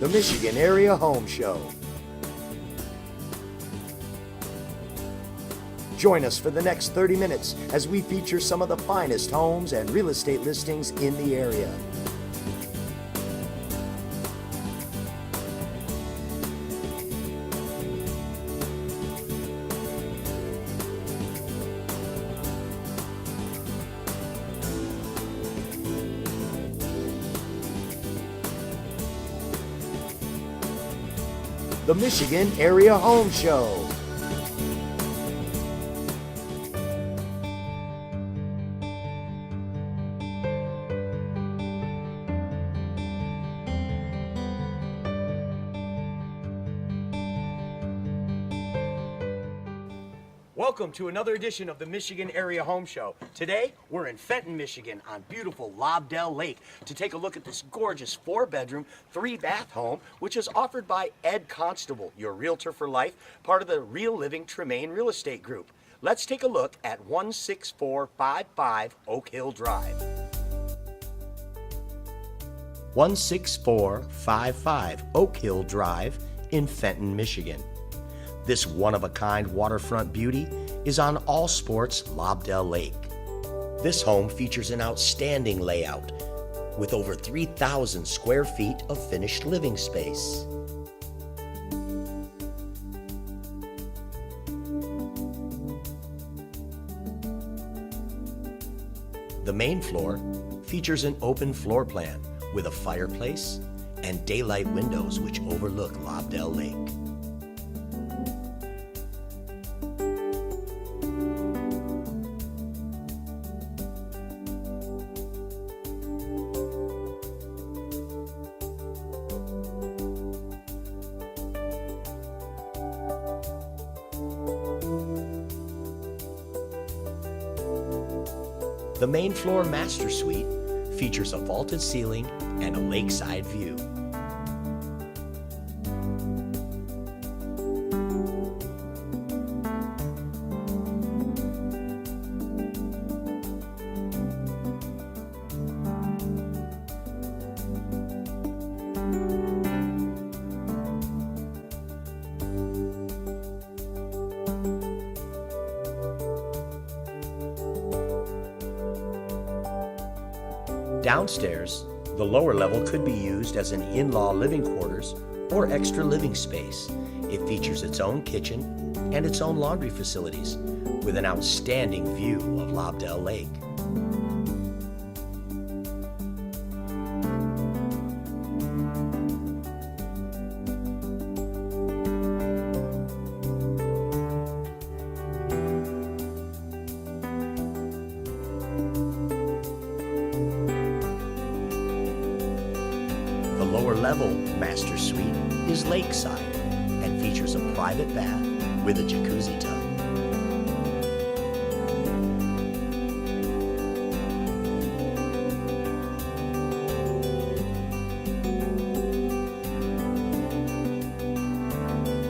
the Michigan Area Home Show. Join us for the next 30 minutes as we feature some of the finest homes and real estate listings in the area. The Michigan Area Home Show. Welcome to another edition of the Michigan Area Home Show. Today, we're in Fenton, Michigan on beautiful Lobdell Lake to take a look at this gorgeous 4-bedroom, 3-bath home, which is offered by Ed Constable, your realtor for life, part of the Real Living Tremaine Real Estate Group. Let's take a look at 16455 Oak Hill Drive. 16455 Oak Hill Drive in Fenton, Michigan. This one-of-a-kind waterfront beauty is on All Sports Lobdell Lake. This home features an outstanding layout with over 3,000 square feet of finished living space. The main floor features an open floor plan with a fireplace and daylight windows which overlook Lobdell Lake. The main floor master suite features a vaulted ceiling and a lakeside view. Downstairs, the lower level could be used as an in-law living quarters or extra living space. It features its own kitchen and its own laundry facilities with an outstanding view of Lobdell Lake. The lower level master suite is lakeside and features a private bath with a jacuzzi tub.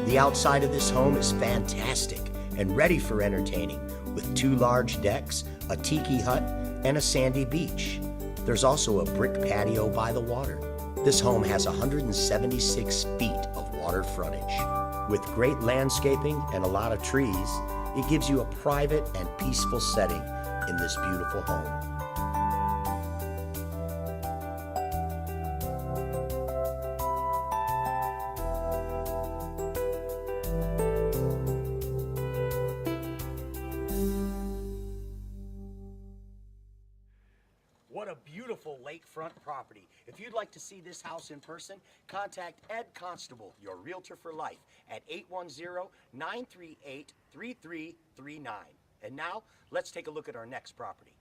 The outside of this home is fantastic and ready for entertaining with 2 large decks, a tiki hut, and a sandy beach. There's also a brick patio by the water. This home has 176 feet of water frontage. With great landscaping and a lot of trees, it gives you a private and peaceful setting in this beautiful home. What a beautiful lakefront property. If you'd like to see this house in person, contact Ed Constable, your realtor for life, at 810-938-3339. And now, let's take a look at our next property.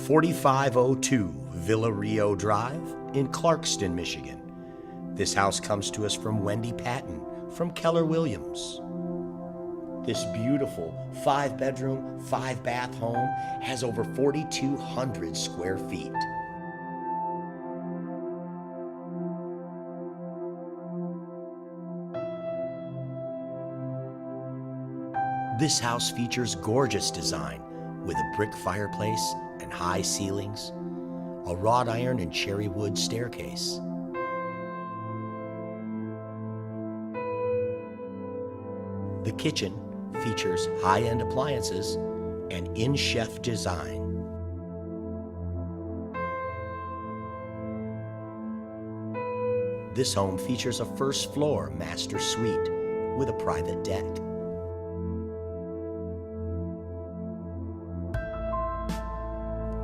4502 Villa Rio Drive in Clarkston, Michigan. This house comes to us from Wendy Patton from Keller Williams. This beautiful 5-bedroom, 5-bath home has over 4,200 square feet. This house features gorgeous design with a brick fireplace and high ceilings, a wrought iron and cherry wood staircase. The kitchen features high-end appliances and in-chef design. This home features a first-floor master suite with a private deck.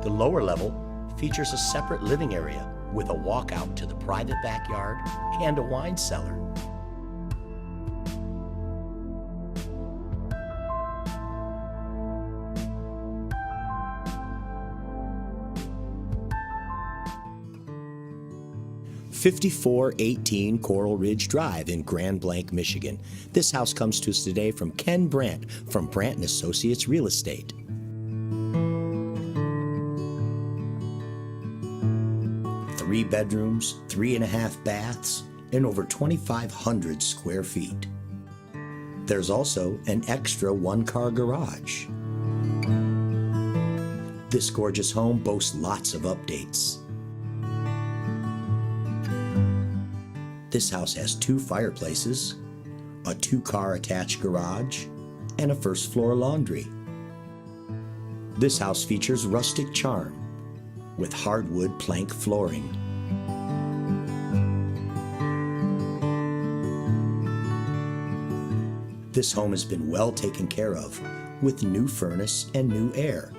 The lower level features a separate living area with a walkout to the private backyard and a wine cellar. "5418 Coral Ridge Drive in Grand Blanc, Michigan. This house comes to us today from Ken Brandt from Brandt & Associates Real Estate. Three bedrooms, 3.5 baths, and over 2,500 square feet. There's also an extra one-car garage. This gorgeous home boasts lots of updates. This house has 2 fireplaces, a 2-car attached garage, and a first-floor laundry. This house features rustic charm with hardwood plank flooring. This home has been well taken care of with new furnace and new air.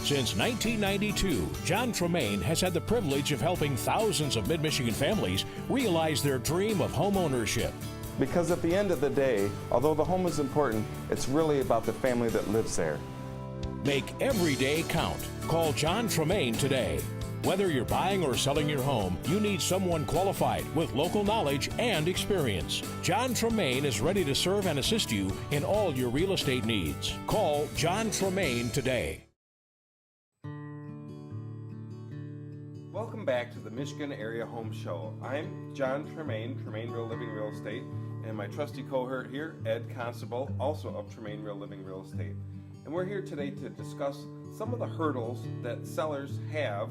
Since 1992, John Tremaine has had the privilege of helping thousands of Mid-Michigan families realize their dream of home ownership. Because at the end of the day, although the home is important, it's really about the family that lives there. Make every day count. Call John Tremaine today. Whether you're buying or selling your home, you need someone qualified with local knowledge and experience. John Tremaine is ready to serve and assist you in all your real estate needs. Call John Tremaine today. Welcome back to the Michigan Area Home Show. I'm John Tremaine, Tremaine Real Living Real Estate, and my trusty cohort here, Ed Constable, also of Tremaine Real Living Real Estate. And we're here today to discuss some of the hurdles that sellers have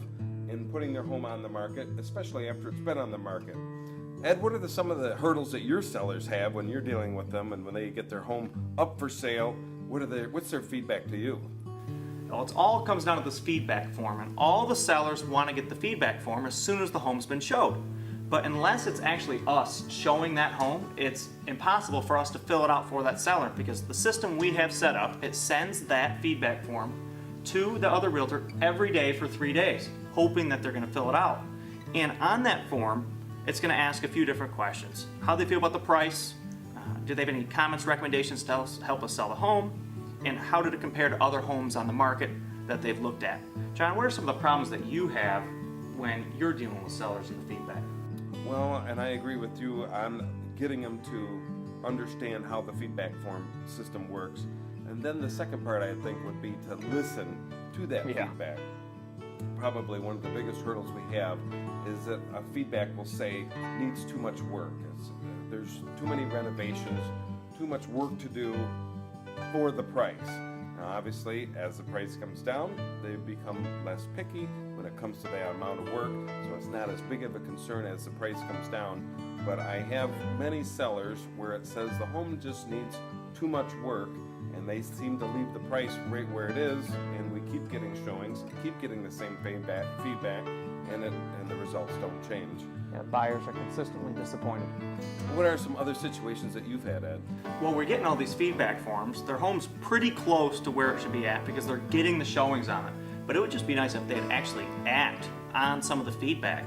in putting their home on the market, especially after it's been on the market. Ed, what are some of the hurdles that your sellers have when you're dealing with them and when they get their home up for sale? What's their feedback to you? Well, it all comes down to this feedback form, and all the sellers want to get the feedback form as soon as the home's been showed. But unless it's actually us showing that home, it's impossible for us to fill it out for that seller, because the system we have set up, it sends that feedback form to the other realtor every day for 3 days, hoping that they're going to fill it out. And on that form, it's going to ask a few different questions. How they feel about the price, do they have any comments, recommendations to help us sell the home, and how did it compare to other homes on the market that they've looked at. John, what are some of the problems that you have when you're dealing with sellers and the feedback? Well, and I agree with you on getting them to understand how the feedback form system works. And then the second part, I think, would be to listen to that feedback. Probably one of the biggest hurdles we have is that a feedback will say needs too much work. There's too many renovations, too much work to do for the price. Now, obviously, as the price comes down, they become less picky when it comes to the amount of work, so it's not as big of a concern as the price comes down. But I have many sellers where it says the home just needs too much work, and they seem to leave the price right where it is, and we keep getting showings, keep getting the same feedback, and the results don't change. Yeah, buyers are consistently disappointed. What are some other situations that you've had, Ed? Well, we're getting all these feedback forms. Their home's pretty close to where it should be at because they're getting the showings on it. But it would just be nice if they'd actually act on some of the feedback.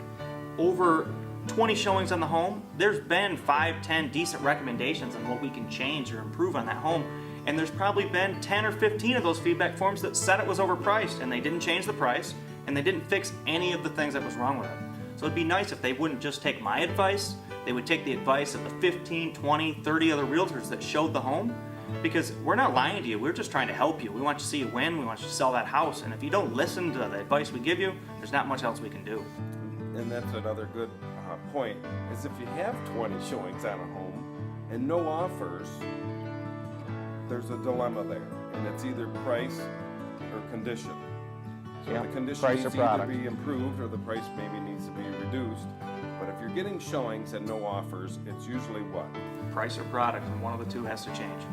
Over 20 showings on the home, there's been 5, 10 decent recommendations on what we can change or improve on that home. And there's probably been 10 or 15 of those feedback forms that said it was overpriced, and they didn't change the price, and they didn't fix any of the things that was wrong with it. So it'd be nice if they wouldn't just take my advice, they would take the advice of the 15, 20, 30 other realtors that showed the home, because we're not lying to you, we're just trying to help you. We want you to see you win, we want you to sell that house, and if you don't listen to the advice we give you, there's not much else we can do. And that's another good point, is if you have 20 showings on a home and no offers, there's a dilemma there, and it's either price or condition. So the condition needs to either be improved or the price maybe needs to be reduced. But if you're getting showings and no offers, it's usually what? Price or product, and one of the two has to change.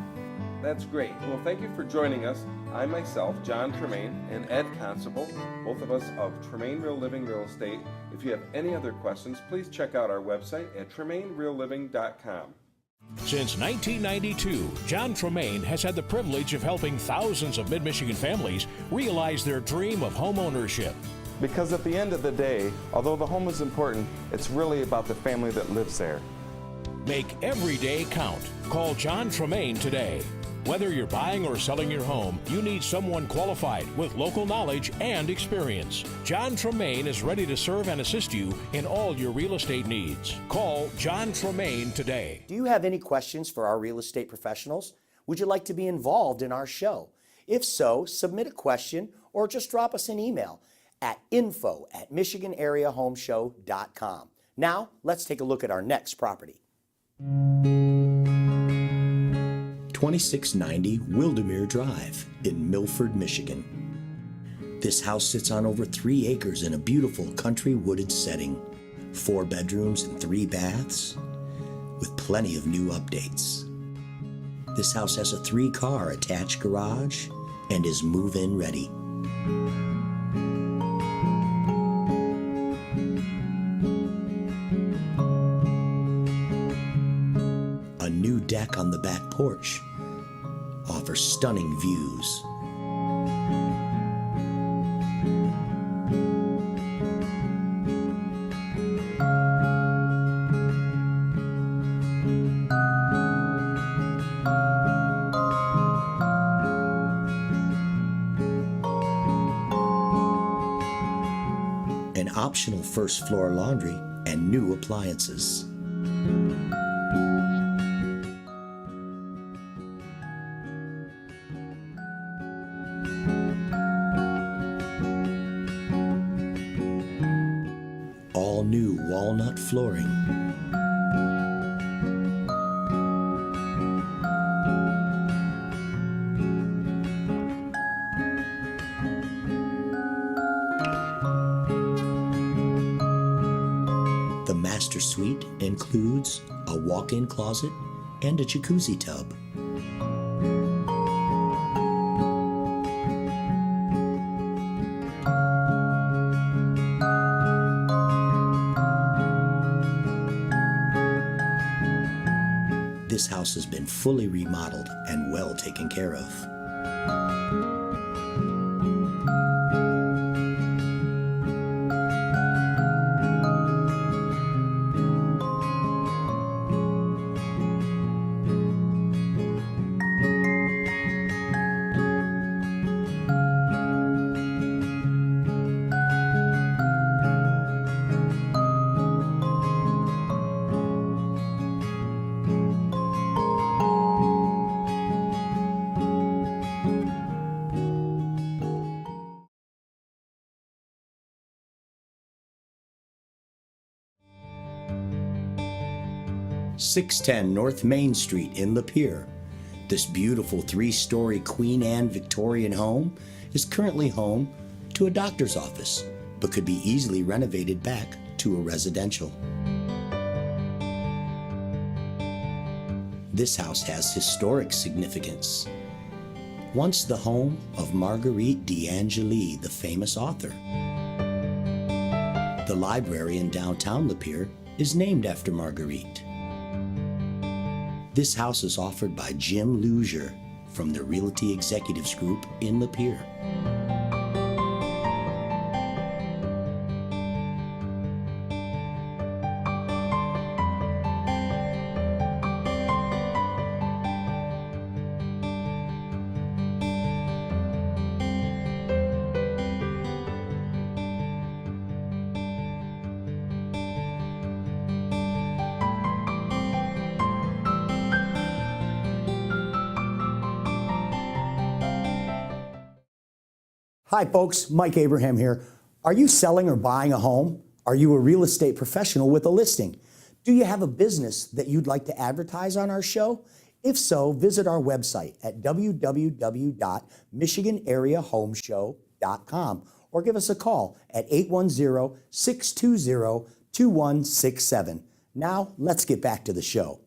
That's great. Well, thank you for joining us. I myself, John Tremaine, and Ed Constable, both of us of Tremaine Real Living Real Estate. If you have any other questions, please check out our website at TremaineRealLiving.com. Since 1992, John Tremaine has had the privilege of helping thousands of Mid-Michigan families realize their dream of home ownership. Because at the end of the day, although the home is important, it's really about the family that lives there. Make every day count. Call John Tremaine today. Whether you're buying or selling your home, you need someone qualified with local knowledge and experience. John Tremaine is ready to serve and assist you in all your real estate needs. Call John Tremaine today. Do you have any questions for our real estate professionals? Would you like to be involved in our show? If so, submit a question or just drop us an email at info@michiganarehomeshow.com. Now, let's take a look at our next property. 2690 Wildermere Drive in Milford, Michigan. This house sits on over 3 acres in a beautiful country wooded setting. 4 bedrooms and 3 baths with plenty of new updates. This house has a 3-car attached garage and is move-in ready. A new deck on the back porch offers stunning views. An optional first floor laundry and new appliances. All new walnut flooring. The master suite includes a walk-in closet and a jacuzzi tub. This house has been fully remodeled and well taken care of. 610 North Main Street in Lapeer. This beautiful 3-story Queen Anne Victorian home is currently home to a doctor's office, but could be easily renovated back to a residential. This house has historic significance. Once the home of Marguerite d'Angely, the famous author. The library in downtown Lapeer is named after Marguerite. This house is offered by Jim Luzier from the Realty Executives Group in Lapeer. Hi folks, Mike Abraham here. Are you selling or buying a home? Are you a real estate professional with a listing? Do you have a business that you'd like to advertise on our show? If so, visit our website at www.michiganareahomeshow.com or give us a call at 810-620-2167. Now, let's get back to the show.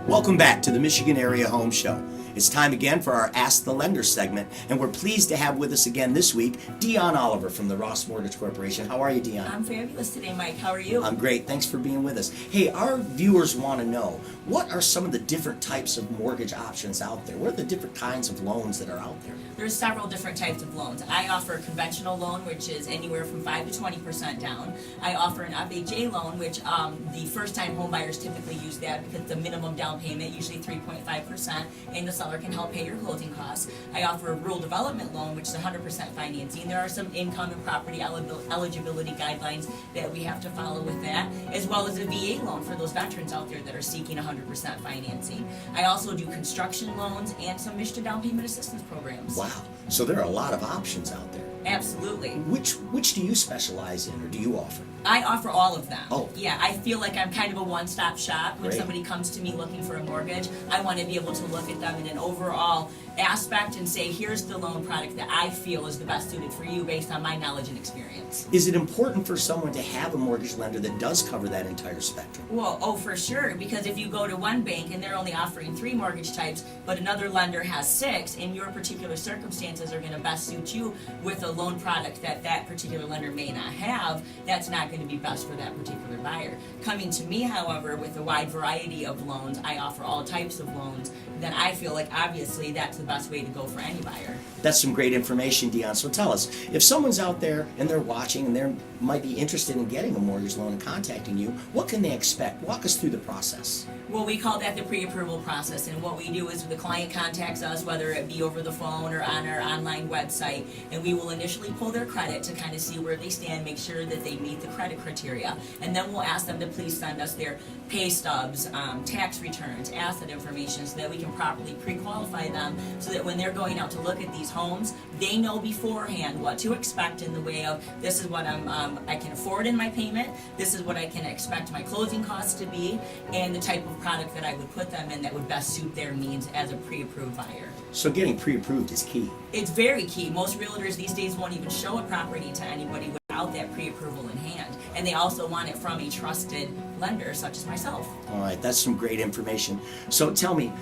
Welcome back to the Michigan Area Home Show. It's time again for our Ask the Lender segment, and we're pleased to have with us again this week Dion Oliver from the Ross Mortgage Corporation. How are you, Dion? I'm fabulous today, Mike. How are you? I'm great. Thanks for being with us. Hey, our viewers want to know, what are some of the different types of mortgage options out there? What are the different kinds of loans that are out there? There's several different types of loans. I offer a conventional loan, which is anywhere from 5 to 20% down. I offer an FHA loan, which the first-time home buyers typically use that because the minimum down payment, usually 3.5%, and the seller can help pay your closing costs. I offer a rural development loan, which is 100% financing. There are some income and property eligibility guidelines that we have to follow with that, as well as a VA loan for those veterans out there that are seeking 100% financing. I also do construction loans and some Michigan down payment assistance programs. Wow. So there are a lot of options out there. Absolutely. Which do you specialize in, or do you offer? I offer all of them. Oh. Yeah, I feel like I'm kind of a one-stop shop. When Great. somebody comes to me looking for a mortgage, I want to be able to look at them in an overall aspect and say, here's the loan product that I feel is the best suited for you based on my knowledge and experience. Is it important for someone to have a mortgage lender that does cover that entire spectrum? Well, oh, for sure, because if you go to one bank and they're only offering 3 mortgage types, but another lender has 6, and your particular circumstances are going to best suit you with a loan product that that particular lender may not have, that's not going to be best for that particular buyer. Coming to me, however, with a wide variety of loans, I offer all types of loans, then I feel like obviously that's the best way to go for any buyer. That's some great information, Dion. So tell us, if someone's out there and they're watching and they might be interested in getting a mortgage loan and contacting you, what can they expect? Walk us through the process. Well, we call that the pre-approval process, and what we do is the client contacts us, whether it be over the phone or on our online website, and we will initially pull their credit to kind of see where they stand, make sure that they meet the credit criteria, and then we'll ask them to please send us their pay stubs, tax returns, asset information, so that we can properly pre-qualify them, so that when they're going out to look at these homes, they know beforehand what to expect in the way of, this is what I can afford in my payment, this is what I can expect my closing costs to be, and the type of product that I would put them in that would best suit their needs as a pre-approved buyer. So getting pre-approved is key. It's very key. Most realtors these days won't even show a property to anybody without that pre-approval in hand. And they also want it from a trusted lender such as myself. All right, that's some great information. So tell me,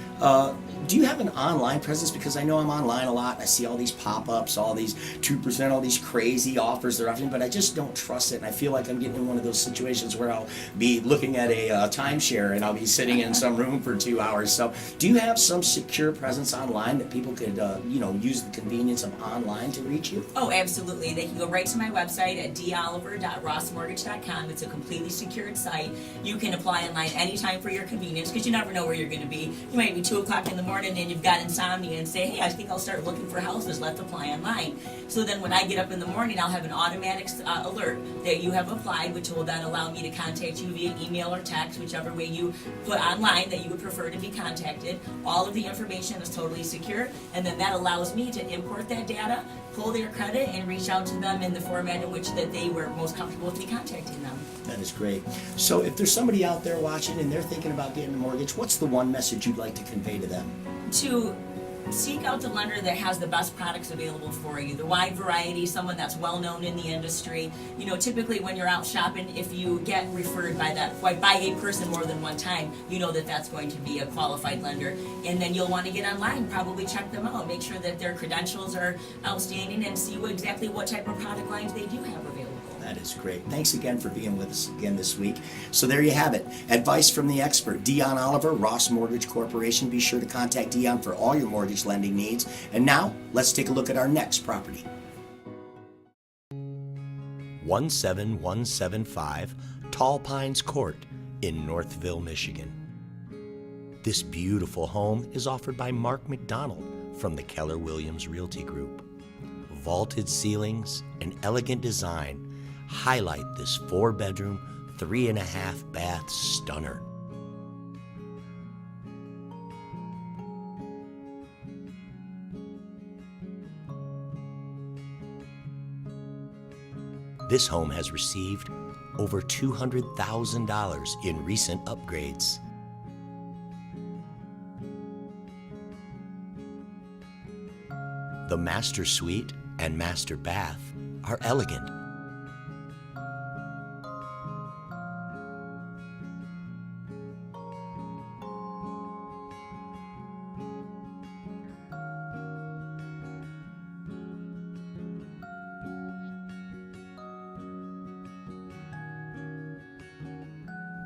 do you have an online presence? Because I know I'm online a lot and I see all these pop-ups, all these 2%, all these crazy offers they're offering, but I just don't trust it. And I feel like I'm getting in one of those situations where I'll be looking at a timeshare and I'll be sitting in some room for 2 hours. So do you have some secure presence online that people could, use the convenience of online to reach you? Oh, absolutely. They can go right to my website at at doliver.rossmortgage.com. It's a completely secured site. You can apply online anytime for your convenience because you never know where you're going to be. You might be 2 o'clock in the morning and you've got insomnia and say, hey, I think I'll start looking for houses. Let's apply online. So then when I get up in the morning, I'll have an automatic alert that you have applied, which will then allow me to contact you via email or text, whichever way you put online that you would prefer to be contacted. All of the information is totally secure, and then that allows me to import that data, pull their credit, and reach out to them in the format in which that they were most comfortable with me contacting them. That is great. So if there's somebody out there watching and they're thinking about getting a mortgage, what's the one message you'd like to convey to them? To seek out the lender that has the best products available for you, the wide variety, someone that's well known in the industry. You know, typically when you're out shopping, if you get referred by a person more than one time, you know that that's going to be a qualified lender. And then you'll want to get online, probably check them out, make sure that their credentials are outstanding, and see exactly what type of product lines they do have available. That is great. Thanks again for being with us again this week. So there you have it. Advice from the expert, Dion Oliver, Ross Mortgage Corporation. Be sure to contact Dion for all your mortgage lending needs. And now, let's take a look at our next property. 17175 Tall Pines Court in Northville, Michigan. This beautiful home is offered by Mark McDonald from the Keller Williams Realty Group. Vaulted ceilings and elegant design highlight this 4-bedroom, 3.5 bath stunner. This home has received over $200,000 in recent upgrades. The master suite and master bath are elegant.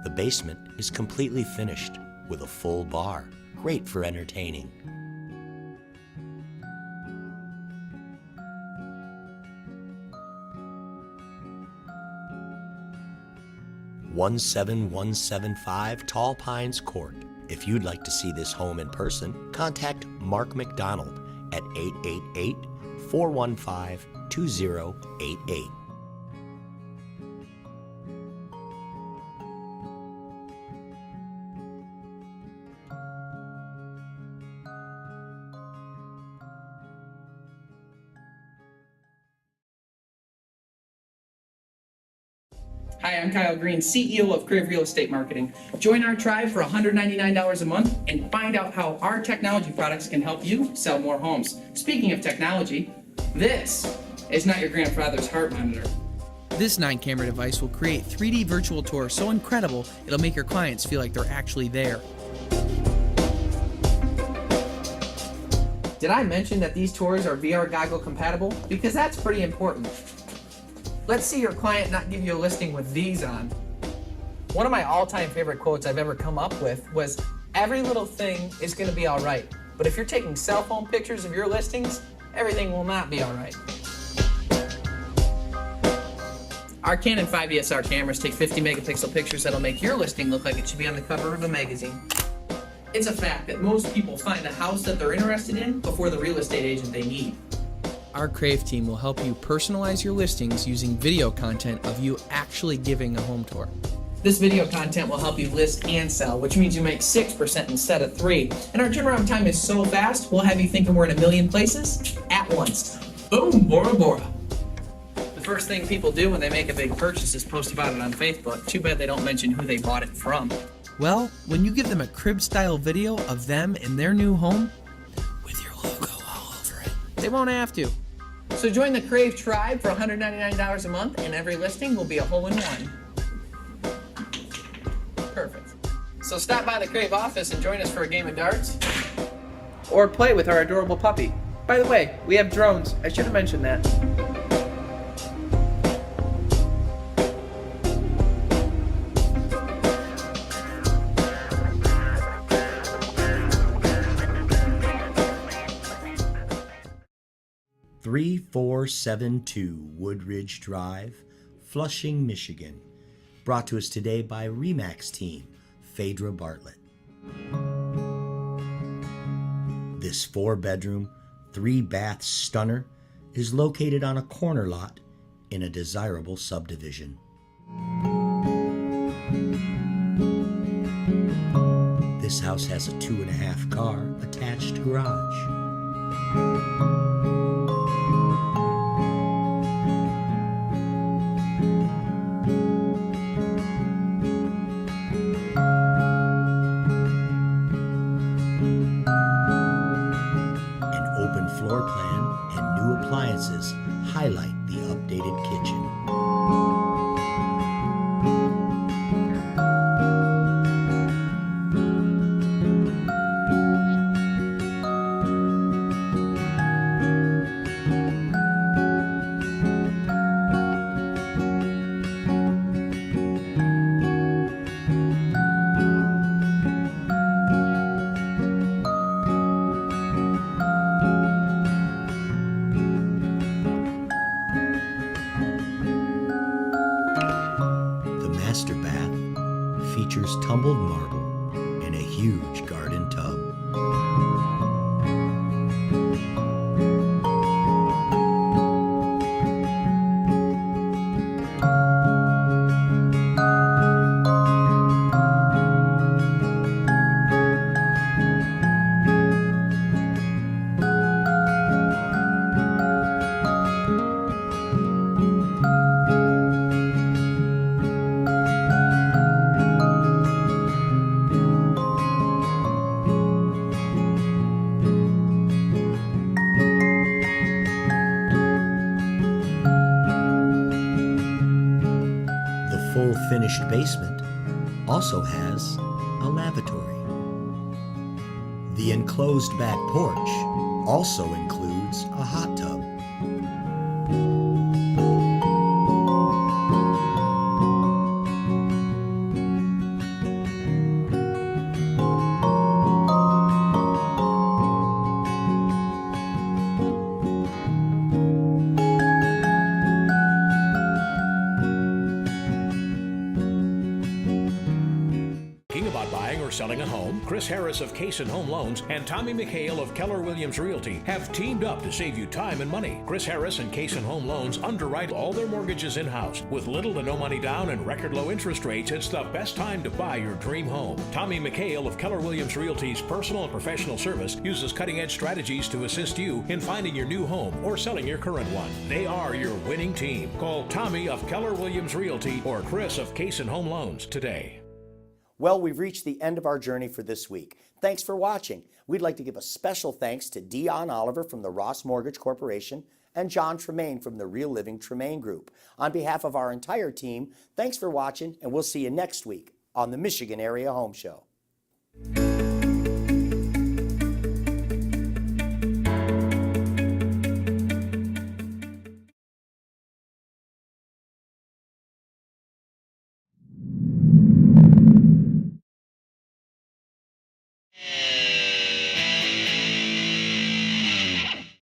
The basement is completely finished with a full bar, great for entertaining. "17175 Tall Pines Court." If you'd like to see this home in person, contact Mark McDonald at 888-415-2088. Hi, I'm Kyle Green, CEO of Crave Real Estate Marketing. Join our tribe for $199 a month and find out how our technology products can help you sell more homes. Speaking of technology, this is not your grandfather's heart monitor. This 9-camera device will create 3D virtual tours so incredible it'll make your clients feel like they're actually there. Did I mention that these tours are VR goggle compatible? Because that's pretty important. Let's see your client not give you a listing with these on. One of my all-time favorite quotes I've ever come up with was, "Every little thing is going to be all right, but if you're taking cell phone pictures of your listings, everything will not be all right." Our Canon 5DSR cameras take 50 megapixel pictures that'll make your listing look like it should be on the cover of a magazine. It's a fact that most people find the house that they're interested in before the real estate agent they need. Our Crave team will help you personalize your listings using video content of you actually giving a home tour. This video content will help you list and sell, which means you make 6% instead of 3%. And our turnaround time is so fast, we'll have you thinking we're in a million places at once. Boom, Bora Bora. The first thing people do when they make a big purchase is post about it on Facebook. Too bad they don't mention who they bought it from. Well, when you give them a crib-style video of them in their new home, with your logo all over it, they won't have to. So join the Crave tribe for $199 a month, and every listing will be a hole-in-one. Perfect. So stop by the Crave office and join us for a game of darts. Or play with our adorable puppy. By the way, we have drones. I should have mentioned that. "3472 Woodridge Drive, Flushing, Michigan. Brought to us today by RE/MAX team, Phaedra Bartlett. This 4-bedroom, 3-bath stunner is located on a corner lot in a desirable subdivision. This house has a 2.5-car attached garage. An open floor plan and new appliances highlight the updated kitchen. The master bath features tumbled marble and a huge garden tub. The full finished basement also has a lavatory. The enclosed back porch also includes a hot tub. Thinking about buying or selling a home? Chris Harris of Cason Home Loans and Tommy McHale of Keller Williams Realty have teamed up to save you time and money. Chris Harris and Cason Home Loans underwrite all their mortgages in-house. With little to no money down and record low interest rates, it's the best time to buy your dream home. Tommy McHale of Keller Williams Realty's personal and professional service uses cutting-edge strategies to assist you in finding your new home or selling your current one. They are your winning team. Call Tommy of Keller Williams Realty or Chris of Cason Home Loans today. Well, we've reached the end of our journey for this week. Thanks for watching. We'd like to give a special thanks to Dion Oliver from the Ross Mortgage Corporation and John Tremaine from the Real Living Tremaine Group. On behalf of our entire team, thanks for watching, and we'll see you next week on the Michigan Area Home Show.